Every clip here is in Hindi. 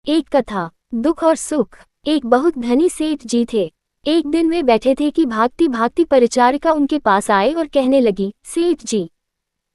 एक कथा, दुख और सुख। एक बहुत धनी सेठ जी थे। एक दिन वे बैठे थे कि भागती भागती परिचारिका उनके पास आए और कहने लगी, सेठ जी,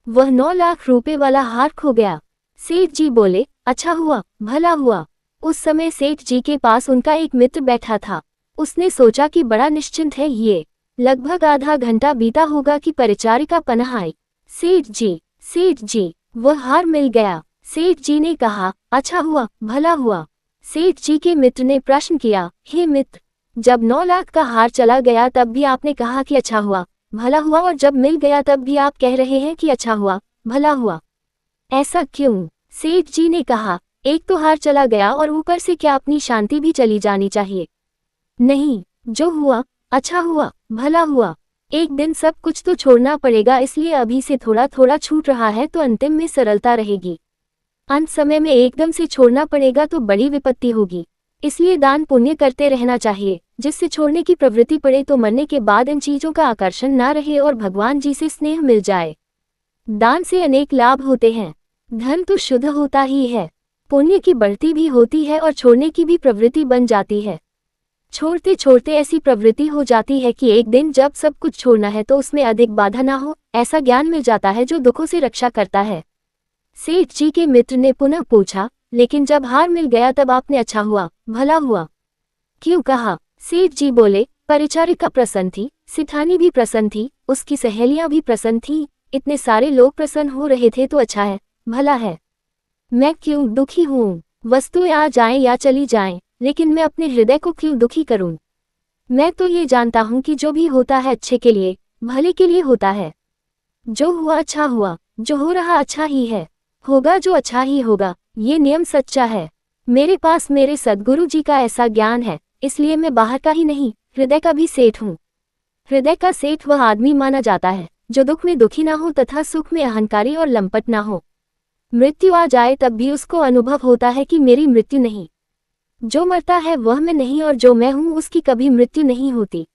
वह 9 लाख रुपए वाला हार खो गया। सेठ जी बोले, अच्छा हुआ, भला हुआ। उस समय सेठ जी के पास उनका एक मित्र बैठा था। उसने सोचा कि बड़ा निश्चिंत है ये। लगभग आधा घंटा बीता होगा कि परिचारिका पनह आई। सेठ जी, वह हार मिल गया। सेठ जी ने कहा, अच्छा हुआ, भला हुआ। सेठ जी के मित्र ने प्रश्न किया, हे मित्र, जब 9 लाख का हार चला गया तब भी आपने कहा कि अच्छा हुआ, भला हुआ, और जब मिल गया तब भी आप कह रहे हैं कि अच्छा हुआ, भला हुआ। ऐसा क्यों? सेठ जी ने कहा, एक तो हार चला गया और ऊपर से क्या अपनी शांति भी चली जानी चाहिए? नहीं, जो हुआ, अच्छा हुआ, भला हुआ। एक दिन सब कुछ तो छोड़ना पड़ेगा, इसलिए अभी से थोड़ा थोड़ा छूट रहा है तो अंतिम में सरलता रहेगी। अंत समय में एकदम से छोड़ना पड़ेगा तो बड़ी विपत्ति होगी। इसलिए दान पुण्य करते रहना चाहिए, जिससे छोड़ने की प्रवृत्ति पड़े तो मरने के बाद इन चीजों का आकर्षण ना रहे और भगवान जी से स्नेह मिल जाए। दान से अनेक लाभ होते हैं। धन तो शुद्ध होता ही है, पुण्य की बढ़ती भी होती है और छोड़ने की भी प्रवृत्ति बन जाती है। छोड़ते छोड़ते ऐसी प्रवृत्ति हो जाती है कि एक दिन जब सब कुछ छोड़ना है तो उसमें अधिक बाधा ना हो, ऐसा ज्ञान मिल जाता है जो दुखों से रक्षा करता है। सेठ जी के मित्र ने पुनः पूछा, लेकिन जब हार मिल गया तब आपने अच्छा हुआ, भला हुआ क्यों कहा? सेठ जी बोले, परिचारिका प्रसन्न थी, सिठानी भी प्रसन्न थी, उसकी सहेलियां भी प्रसन्न थीं, इतने सारे लोग प्रसन्न हो रहे थे तो अच्छा है, भला है। मैं क्यों दुखी हूँ? वस्तुएं आ जाएं या चली जाएं, लेकिन मैं अपने हृदय को क्यों दुखी करूं? मैं तो ये जानता हूं कि जो भी होता है अच्छे के लिए, भले के लिए होता है। जो हुआ अच्छा हुआ, जो हो रहा अच्छा ही है, होगा जो अच्छा ही होगा, ये नियम सच्चा है। मेरे पास मेरे सद्गुरु जी का ऐसा ज्ञान है, इसलिए मैं बाहर का ही नहीं, हृदय का भी सेठ हूँ। हृदय का सेठ वह आदमी माना जाता है जो दुख में दुखी ना हो तथा सुख में अहंकारी और लंपट ना हो। मृत्यु आ जाए तब भी उसको अनुभव होता है कि मेरी मृत्यु नहीं। जो मरता है वह मैं नहीं और जो मैं हूँ उसकी कभी मृत्यु नहीं होती।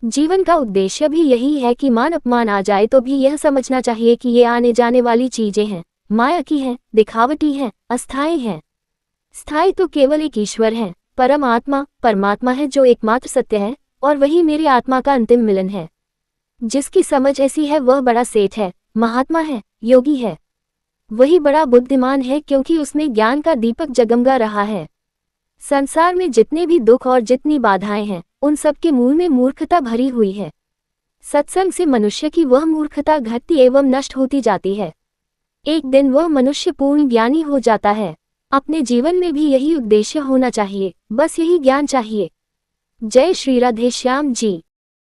जीवन का उद्देश्य भी यही है कि मान अपमान आ जाए तो भी यह समझना चाहिए कि ये आने जाने वाली चीजें हैं, माया की हैं, दिखावटी हैं, अस्थायी हैं। स्थायी तो केवल एक ईश्वर है, परम आत्मा, परमात्मा है जो एकमात्र सत्य है, और वही मेरी आत्मा का अंतिम मिलन है। जिसकी समझ ऐसी है वह बड़ा सेठ है, महात्मा है, योगी है। वही बड़ा बुद्धिमान है क्योंकि उसने ज्ञान का दीपक जगमगा रहा है। संसार में जितने भी दुख और जितनी बाधाएं हैं, उन सब के मूल में मूर्खता भरी हुई है। सत्संग से मनुष्य की वह मूर्खता घटती एवं नष्ट होती जाती है। एक दिन वह मनुष्य पूर्ण ज्ञानी हो जाता है। अपने जीवन में भी यही उद्देश्य होना चाहिए, बस यही ज्ञान चाहिए। जय श्री राधे श्याम जी।